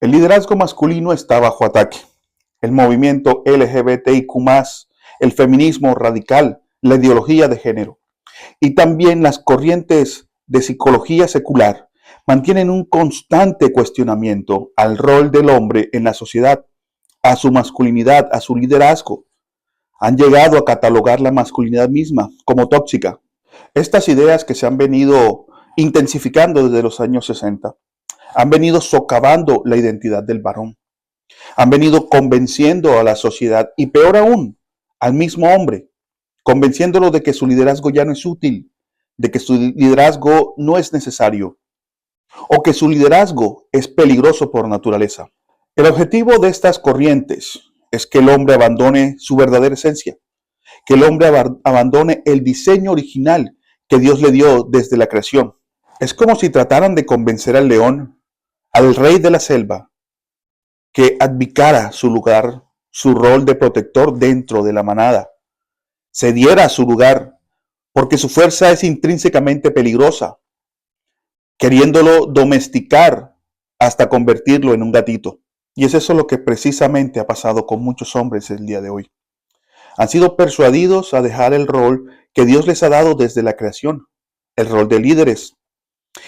El liderazgo masculino está bajo ataque. El movimiento LGBTIQ+, el feminismo radical, la ideología de género y también las corrientes de psicología secular mantienen un constante cuestionamiento al rol del hombre en la sociedad, a su masculinidad, a su liderazgo. Han llegado a catalogar la masculinidad misma como tóxica. Estas ideas que se han venido intensificando desde los años 60 han venido socavando la identidad del varón. Han venido convenciendo a la sociedad y peor aún, al mismo hombre, convenciéndolo de que su liderazgo ya no es útil, de que su liderazgo no es necesario o que su liderazgo es peligroso por naturaleza. El objetivo de estas corrientes es que el hombre abandone su verdadera esencia, que el hombre abandone el diseño original que Dios le dio desde la creación. Es como si trataran de convencer al león, al rey de la selva, que abdicara su lugar, su rol de protector dentro de la manada, cediera a su lugar, porque su fuerza es intrínsecamente peligrosa, queriéndolo domesticar hasta convertirlo en un gatito. Y es eso lo que precisamente ha pasado con muchos hombres el día de hoy. Han sido persuadidos a dejar el rol que Dios les ha dado desde la creación, el rol de líderes,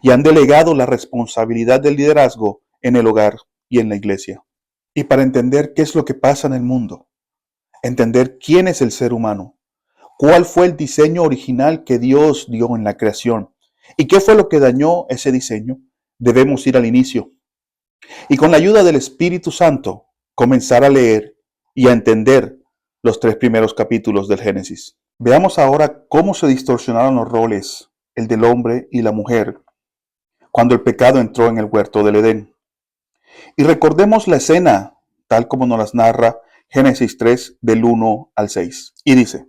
y han delegado la responsabilidad del liderazgo en el hogar y en la iglesia. Y para entender qué es lo que pasa en el mundo, entender quién es el ser humano, cuál fue el diseño original que Dios dio en la creación y qué fue lo que dañó ese diseño, debemos ir al inicio. Y con la ayuda del Espíritu Santo, comenzar a leer y a entender los 3 primeros capítulos del Génesis. Veamos ahora cómo se distorsionaron los roles, el del hombre y la mujer, cuando el pecado entró en el huerto del Edén. Y recordemos la escena, tal como nos las narra Génesis 3, del 1 al 6. Y dice: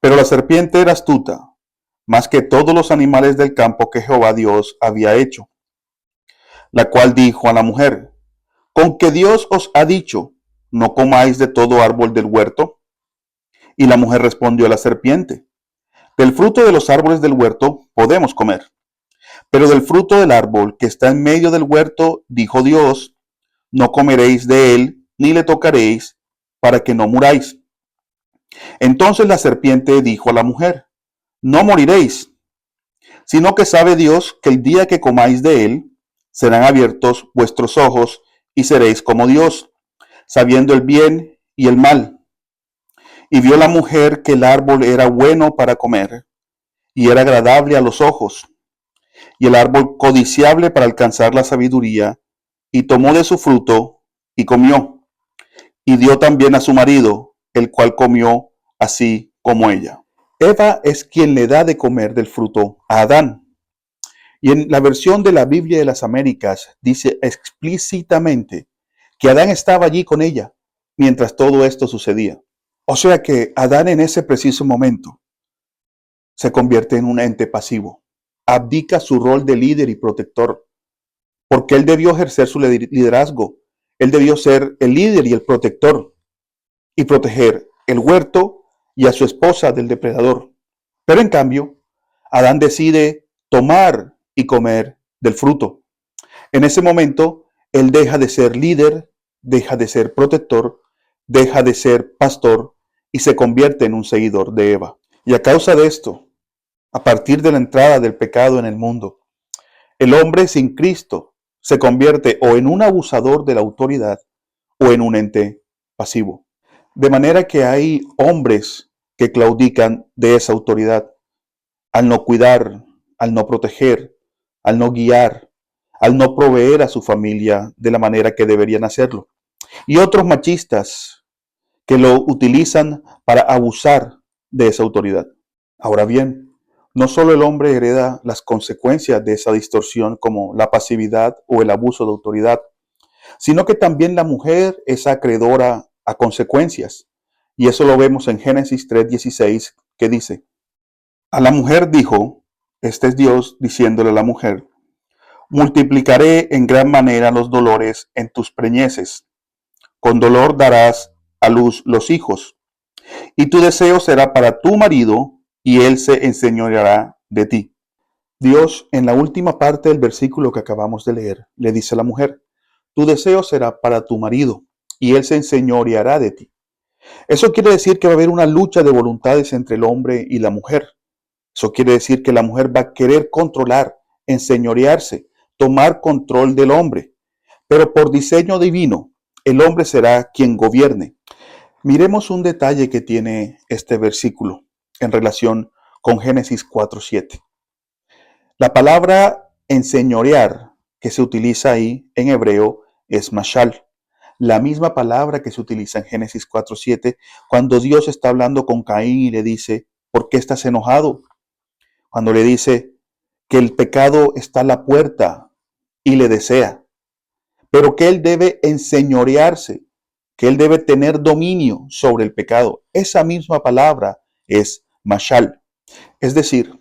Pero la serpiente era astuta, más que todos los animales del campo que Jehová Dios había hecho, la cual dijo a la mujer: ¿Con que Dios os ha dicho, no comáis de todo árbol del huerto? Y la mujer respondió a la serpiente: Del fruto de los árboles del huerto podemos comer, pero del fruto del árbol que está en medio del huerto, dijo Dios, no comeréis de él, ni le tocaréis, para que no muráis. Entonces la serpiente dijo a la mujer: No moriréis, sino que sabe Dios que el día que comáis de él, serán abiertos vuestros ojos y seréis como Dios, sabiendo el bien y el mal. Y vio la mujer que el árbol era bueno para comer, y era agradable a los ojos, y el árbol codiciable para alcanzar la sabiduría, y tomó de su fruto y comió, y dio también a su marido, el cual comió así como ella. Eva es quien le da de comer del fruto a Adán. Y en la versión de la Biblia de las Américas dice explícitamente que Adán estaba allí con ella mientras todo esto sucedía. O sea que Adán en ese preciso momento se convierte en un ente pasivo, abdica su rol de líder y protector, porque él debió ejercer su liderazgo, él debió ser el líder y el protector y proteger el huerto y a su esposa del depredador. Pero en cambio, Adán decide tomar y comer del fruto. En ese momento, él deja de ser líder, deja de ser protector, deja de ser pastor y se convierte en un seguidor de Eva. Y a causa de esto, a partir de la entrada del pecado en el mundo, el hombre sin Cristo se convierte o en un abusador de la autoridad o en un ente pasivo. De manera que hay hombres que claudican de esa autoridad al no cuidar, al no proteger, al no guiar, al no proveer a su familia de la manera que deberían hacerlo. Y otros machistas que lo utilizan para abusar de esa autoridad. Ahora bien, no solo el hombre hereda las consecuencias de esa distorsión como la pasividad o el abuso de autoridad, sino que también la mujer es acreedora a consecuencias. Y eso lo vemos en Génesis 3:16, que dice: A la mujer dijo, este es Dios diciéndole a la mujer, multiplicaré en gran manera los dolores en tus preñeces. Con dolor darás a luz los hijos, y tu deseo será para tu marido, y él se enseñoreará de ti. Dios, en la última parte del versículo que acabamos de leer, le dice a la mujer: tu deseo será para tu marido y él se enseñoreará de ti. Eso quiere decir que va a haber una lucha de voluntades entre el hombre y la mujer. Eso quiere decir que la mujer va a querer controlar, enseñorearse, tomar control del hombre. Pero por diseño divino, el hombre será quien gobierne. Miremos un detalle que tiene este versículo en relación con Génesis 4:7. La palabra enseñorear que se utiliza ahí en hebreo es mashal. La misma palabra que se utiliza en Génesis 4:7 cuando Dios está hablando con Caín y le dice, ¿por qué estás enojado? Cuando le dice que el pecado está a la puerta y le desea, pero que él debe enseñorearse, que él debe tener dominio sobre el pecado. Esa misma palabra es mashal. Es decir,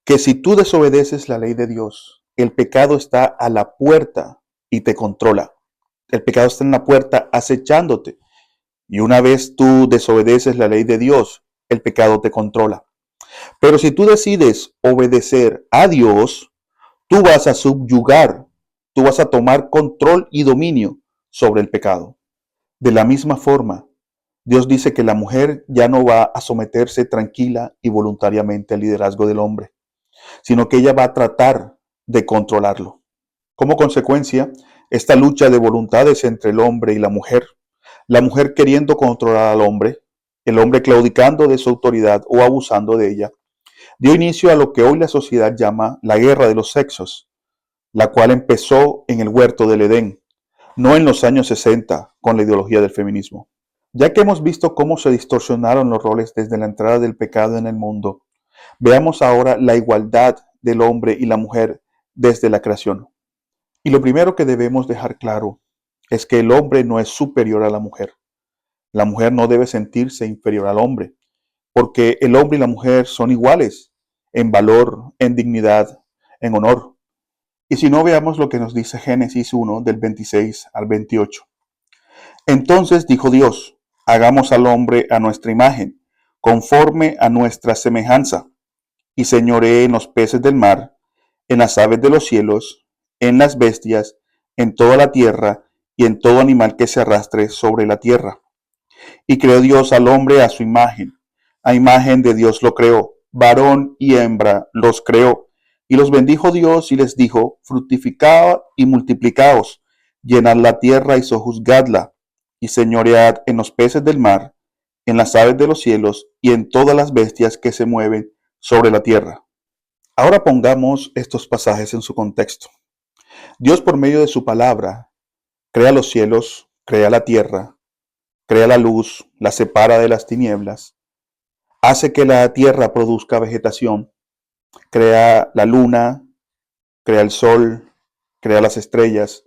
que si tú desobedeces la ley de Dios, el pecado está a la puerta y te controla. El pecado está en la puerta acechándote. Y una vez tú desobedeces la ley de Dios, el pecado te controla. Pero si tú decides obedecer a Dios, tú vas a subyugar, tú vas a tomar control y dominio sobre el pecado. De la misma forma, Dios dice que la mujer ya no va a someterse tranquila y voluntariamente al liderazgo del hombre, sino que ella va a tratar de controlarlo. Como consecuencia, esta lucha de voluntades entre el hombre y la mujer queriendo controlar al hombre, el hombre claudicando de su autoridad o abusando de ella, dio inicio a lo que hoy la sociedad llama la guerra de los sexos, la cual empezó en el huerto del Edén, no en los años 60 con la ideología del feminismo. Ya que hemos visto cómo se distorsionaron los roles desde la entrada del pecado en el mundo, veamos ahora la igualdad del hombre y la mujer desde la creación. Y lo primero que debemos dejar claro es que el hombre no es superior a la mujer. La mujer no debe sentirse inferior al hombre, porque el hombre y la mujer son iguales en valor, en dignidad, en honor. Y si no, veamos lo que nos dice Génesis 1 del 26 al 28. Entonces dijo Dios, hagamos al hombre a nuestra imagen, conforme a nuestra semejanza, y señoree en los peces del mar, en las aves de los cielos, en las bestias, en toda la tierra y en todo animal que se arrastre sobre la tierra. Y creó Dios al hombre a su imagen. A imagen de Dios lo creó, varón y hembra los creó. Y los bendijo Dios y les dijo, fructificad y multiplicaos, llenad la tierra y sojuzgadla, y señoread en los peces del mar, en las aves de los cielos y en todas las bestias que se mueven sobre la tierra. Ahora pongamos estos pasajes en su contexto. Dios por medio de su palabra crea los cielos, crea la tierra, crea la luz, la separa de las tinieblas, hace que la tierra produzca vegetación, crea la luna, crea el sol, crea las estrellas,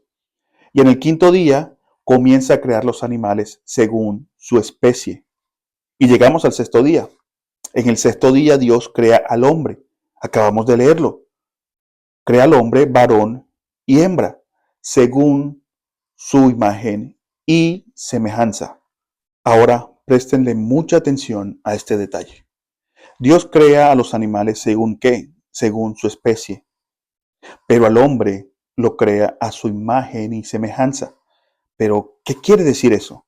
y en el quinto día comienza a crear los animales según su especie. Y llegamos al sexto día. En el sexto día Dios crea al hombre. Acabamos de leerlo. Crea al hombre varón y hembra, según su imagen y semejanza. Ahora, préstenle mucha atención a este detalle. Dios crea a los animales según qué, según su especie, pero al hombre lo crea a su imagen y semejanza. Pero, ¿qué quiere decir eso?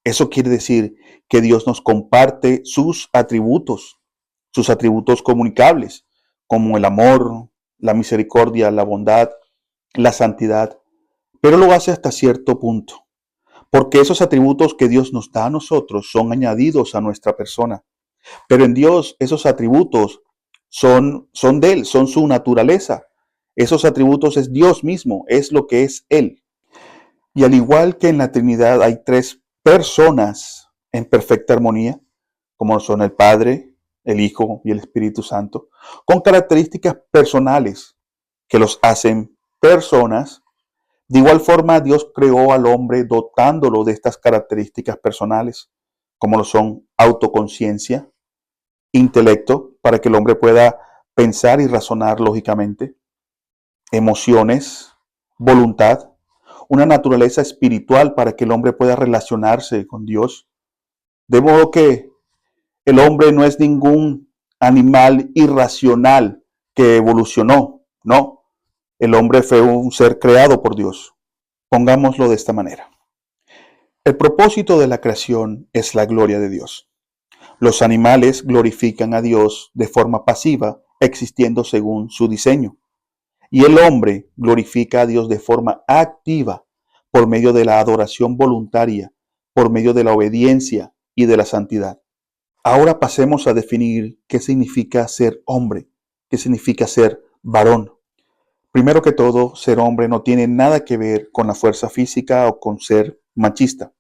Eso quiere decir que Dios nos comparte sus atributos comunicables, como el amor, la misericordia, la bondad, la santidad, pero lo hace hasta cierto punto. Porque esos atributos que Dios nos da a nosotros son añadidos a nuestra persona. Pero en Dios esos atributos son de Él, son su naturaleza. Esos atributos es Dios mismo, es lo que es Él. Y al igual que en la Trinidad hay tres personas en perfecta armonía, como son el Padre, el Hijo y el Espíritu Santo, con características personales que los hacen personas. De igual forma, Dios creó al hombre dotándolo de estas características personales, como lo son autoconciencia, intelecto, para que el hombre pueda pensar y razonar lógicamente, emociones, voluntad, una naturaleza espiritual para que el hombre pueda relacionarse con Dios. De modo que el hombre no es ningún animal irracional que evolucionó, no. El hombre fue un ser creado por Dios. Pongámoslo de esta manera. El propósito de la creación es la gloria de Dios. Los animales glorifican a Dios de forma pasiva, existiendo según su diseño. Y el hombre glorifica a Dios de forma activa, por medio de la adoración voluntaria, por medio de la obediencia y de la santidad. Ahora pasemos a definir qué significa ser hombre, qué significa ser varón. Primero que todo, ser hombre no tiene nada que ver con la fuerza física o con ser machista.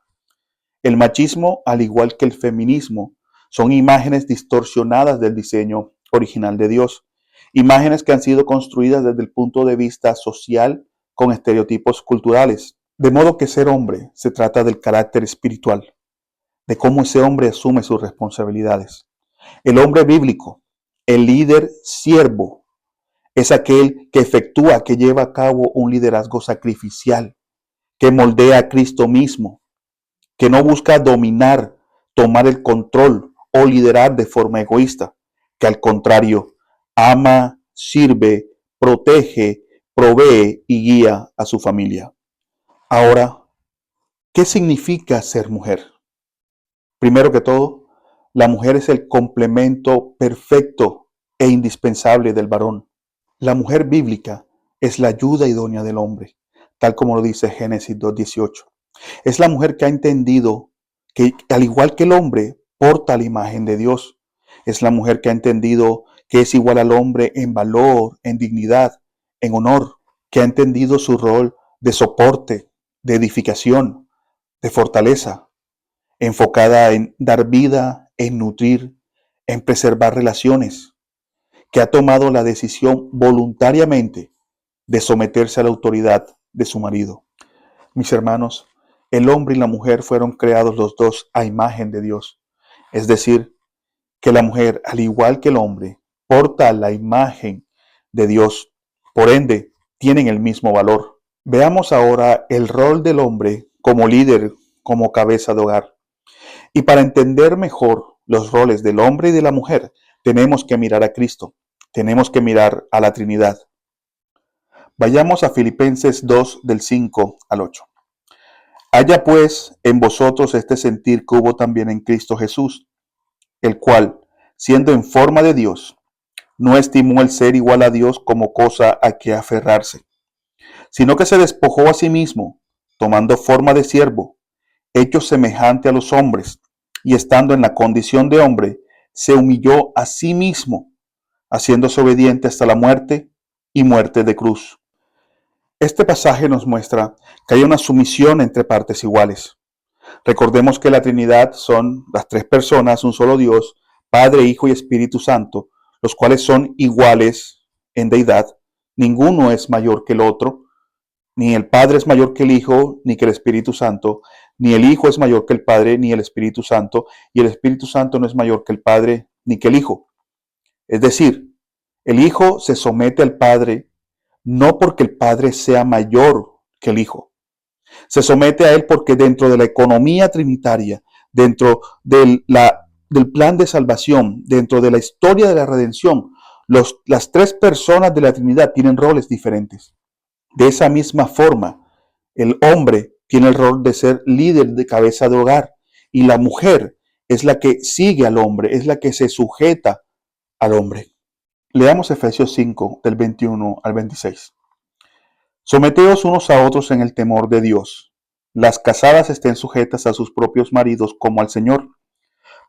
El machismo, al igual que el feminismo, son imágenes distorsionadas del diseño original de Dios, imágenes que han sido construidas desde el punto de vista social con estereotipos culturales. De modo que ser hombre se trata del carácter espiritual, de cómo ese hombre asume sus responsabilidades. El hombre bíblico, el líder siervo, es aquel que efectúa, que lleva a cabo un liderazgo sacrificial, que moldea a Cristo mismo, que no busca dominar, tomar el control o liderar de forma egoísta, que al contrario, ama, sirve, protege, provee y guía a su familia. Ahora, ¿qué significa ser mujer? Primero que todo, la mujer es el complemento perfecto e indispensable del varón. La mujer bíblica es la ayuda idónea del hombre, tal como lo dice Génesis 2:18. Es la mujer que ha entendido que, al igual que el hombre, porta la imagen de Dios. Es la mujer que ha entendido que es igual al hombre en valor, en dignidad, en honor, que ha entendido su rol de soporte, de edificación, de fortaleza, enfocada en dar vida, en nutrir, en preservar relaciones, que ha tomado la decisión voluntariamente de someterse a la autoridad de su marido. Mis hermanos, el hombre y la mujer fueron creados los dos a imagen de Dios. Es decir, que la mujer, al igual que el hombre, porta la imagen de Dios. Por ende, tienen el mismo valor. Veamos ahora el rol del hombre como líder, como cabeza de hogar. Y para entender mejor los roles del hombre y de la mujer, tenemos que mirar a Cristo. Tenemos que mirar a la Trinidad. Vayamos a Filipenses 2 del 5 al 8. Haya pues en vosotros este sentir que hubo también en Cristo Jesús, el cual, siendo en forma de Dios, no estimó el ser igual a Dios como cosa a que aferrarse, sino que se despojó a sí mismo, tomando forma de siervo, hecho semejante a los hombres, y estando en la condición de hombre, se humilló a sí mismo, haciéndose obediente hasta la muerte y muerte de cruz. Este pasaje nos muestra que hay una sumisión entre partes iguales. Recordemos que la Trinidad son las tres personas, un solo Dios, Padre, Hijo y Espíritu Santo, los cuales son iguales en deidad. Ninguno es mayor que el otro, ni el Padre es mayor que el Hijo, ni que el Espíritu Santo, ni el Hijo es mayor que el Padre, ni el Espíritu Santo, y el Espíritu Santo no es mayor que el Padre, ni que el Hijo. Es decir, el Hijo se somete al Padre no porque el Padre sea mayor que el Hijo. Se somete a Él porque dentro de la economía trinitaria, dentro del plan de salvación, dentro de la historia de la redención, las tres personas de la Trinidad tienen roles diferentes. De esa misma forma, el hombre tiene el rol de ser líder de cabeza de hogar y la mujer es la que sigue al hombre, es la que se sujeta al hombre. Leamos Efesios 5, del 21 al 26. Someteos unos a otros en el temor de Dios. Las casadas estén sujetas a sus propios maridos como al Señor,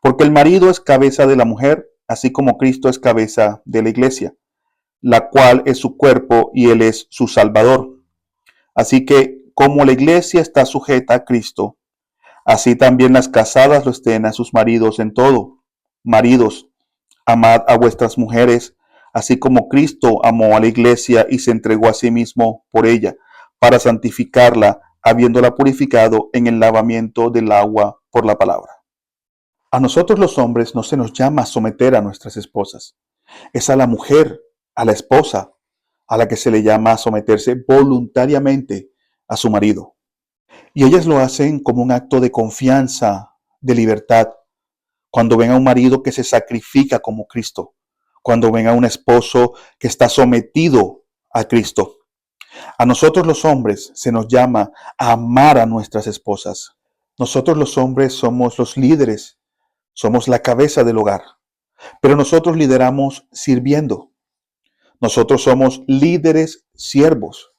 porque el marido es cabeza de la mujer, así como Cristo es cabeza de la iglesia, la cual es su cuerpo y Él es su Salvador. Así que, como la iglesia está sujeta a Cristo, así también las casadas lo estén a sus maridos en todo. Maridos, amad a vuestras mujeres, así como Cristo amó a la iglesia y se entregó a sí mismo por ella, para santificarla, habiéndola purificado en el lavamiento del agua por la palabra. A nosotros los hombres no se nos llama a someter a nuestras esposas. Es a la mujer, a la esposa, a la que se le llama a someterse voluntariamente a su marido. Y ellas lo hacen como un acto de confianza, de libertad, cuando ven a un marido que se sacrifica como Cristo, cuando ven a un esposo que está sometido a Cristo. A nosotros los hombres se nos llama a amar a nuestras esposas. Nosotros los hombres somos los líderes, somos la cabeza del hogar, pero nosotros lideramos sirviendo. Nosotros somos líderes siervos.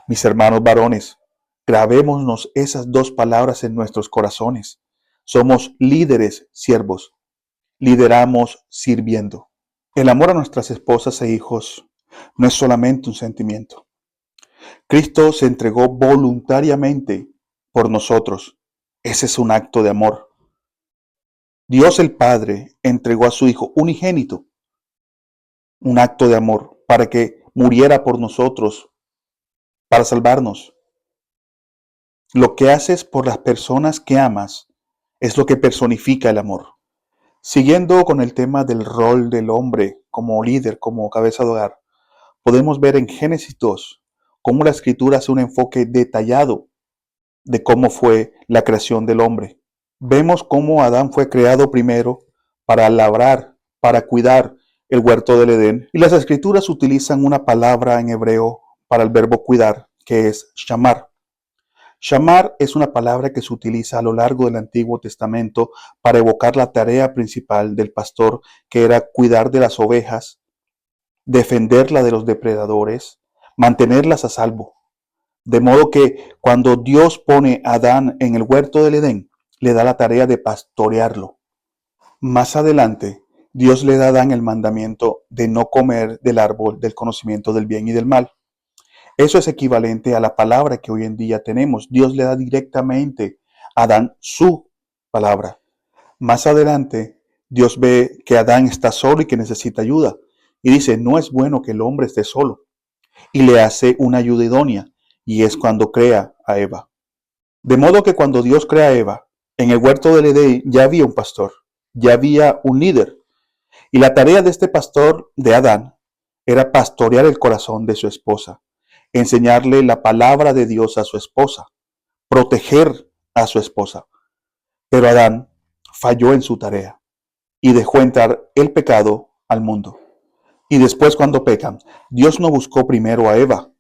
Mis hermanos varones, grabémonos esas dos palabras en nuestros corazones. Somos líderes siervos. Lideramos sirviendo. El amor a nuestras esposas e hijos no es solamente un sentimiento. Cristo se entregó voluntariamente por nosotros. Ese es un acto de amor. Dios el Padre entregó a su Hijo unigénito, un acto de amor, para que muriera por nosotros, para salvarnos. Lo que haces por las personas que amas es lo que personifica el amor. Siguiendo con el tema del rol del hombre como líder, como cabeza de hogar, podemos ver en Génesis 2 cómo la Escritura hace un enfoque detallado de cómo fue la creación del hombre. Vemos cómo Adán fue creado primero para labrar, para cuidar el huerto del Edén. Y las Escrituras utilizan una palabra en hebreo para el verbo cuidar, que es shamar. Shamar es una palabra que se utiliza a lo largo del Antiguo Testamento para evocar la tarea principal del pastor, que era cuidar de las ovejas, defenderla de los depredadores, mantenerlas a salvo. De modo que cuando Dios pone a Adán en el huerto del Edén, le da la tarea de pastorearlo. Más adelante, Dios le da a Adán el mandamiento de no comer del árbol del conocimiento del bien y del mal. Eso es equivalente a la palabra que hoy en día tenemos. Dios le da directamente a Adán su palabra. Más adelante, Dios ve que Adán está solo y que necesita ayuda. Y dice, no es bueno que el hombre esté solo. Y le hace una ayuda idónea. Y es cuando crea a Eva. De modo que cuando Dios crea a Eva, en el huerto del Edén ya había un pastor, ya había un líder. Y la tarea de este pastor de Adán era pastorear el corazón de su esposa, enseñarle la palabra de Dios a su esposa, proteger a su esposa. Pero Adán falló en su tarea y dejó entrar el pecado al mundo. Y después, cuando pecan, Dios no buscó primero a Eva,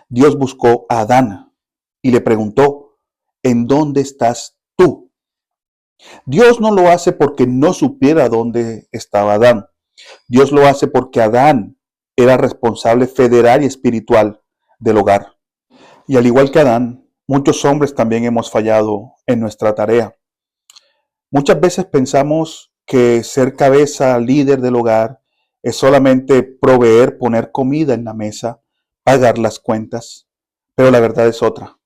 Dios buscó a Adán y le preguntó, ¿en dónde estás tú? Dios no lo hace porque no supiera dónde estaba Adán. Dios lo hace porque Adán era responsable federal y espiritual del hogar. Y al igual que Adán, muchos hombres también hemos fallado en nuestra tarea. Muchas veces pensamos que ser cabeza, líder del hogar, es solamente proveer, poner comida en la mesa, pagar las cuentas. Pero la verdad es otra.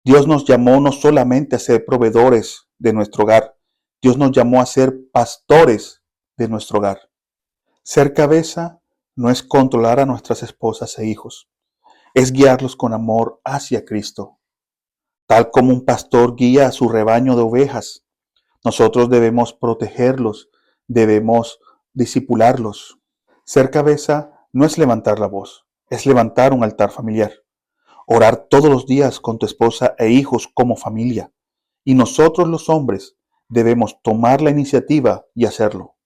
Dios nos llamó no solamente a ser proveedores de nuestro hogar, Dios nos llamó a ser pastores de nuestro hogar. Ser cabeza no es controlar a nuestras esposas e hijos, es guiarlos con amor hacia Cristo. Tal como un pastor guía a su rebaño de ovejas, nosotros debemos protegerlos, debemos discipularlos. Ser cabeza no es levantar la voz, es levantar un altar familiar. Orar todos los días con tu esposa e hijos como familia. Y nosotros los hombres debemos tomar la iniciativa y hacerlo.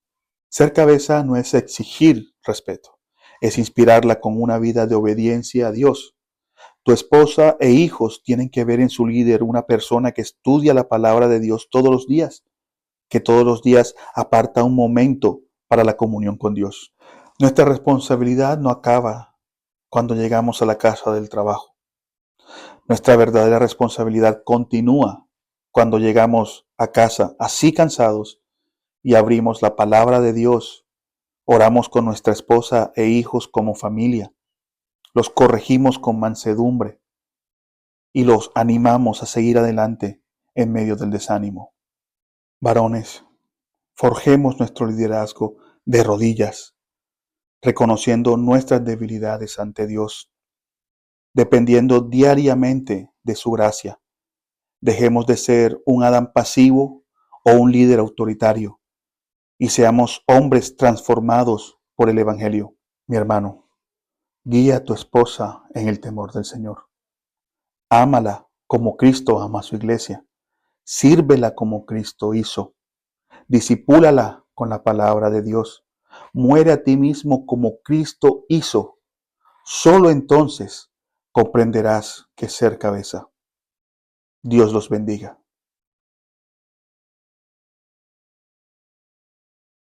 Ser cabeza no es exigir respeto, es inspirarla con una vida de obediencia a Dios. Tu esposa e hijos tienen que ver en su líder una persona que estudia la palabra de Dios todos los días, que todos los días aparta un momento para la comunión con Dios. Nuestra responsabilidad no acaba cuando llegamos a la casa del trabajo. Nuestra verdadera responsabilidad continúa cuando llegamos a casa así cansados y abrimos la palabra de Dios, oramos con nuestra esposa e hijos como familia, los corregimos con mansedumbre y los animamos a seguir adelante en medio del desánimo. Varones, forjemos nuestro liderazgo de rodillas, reconociendo nuestras debilidades ante Dios, dependiendo diariamente de su gracia. Dejemos de ser un Adán pasivo o un líder autoritario y seamos hombres transformados por el Evangelio. Mi hermano, guía a tu esposa en el temor del Señor. Ámala como Cristo ama a su iglesia. Sírvela como Cristo hizo. Discipúlala con la palabra de Dios. Muere a ti mismo como Cristo hizo. Solo entonces comprenderás que ser cabeza. Dios los bendiga.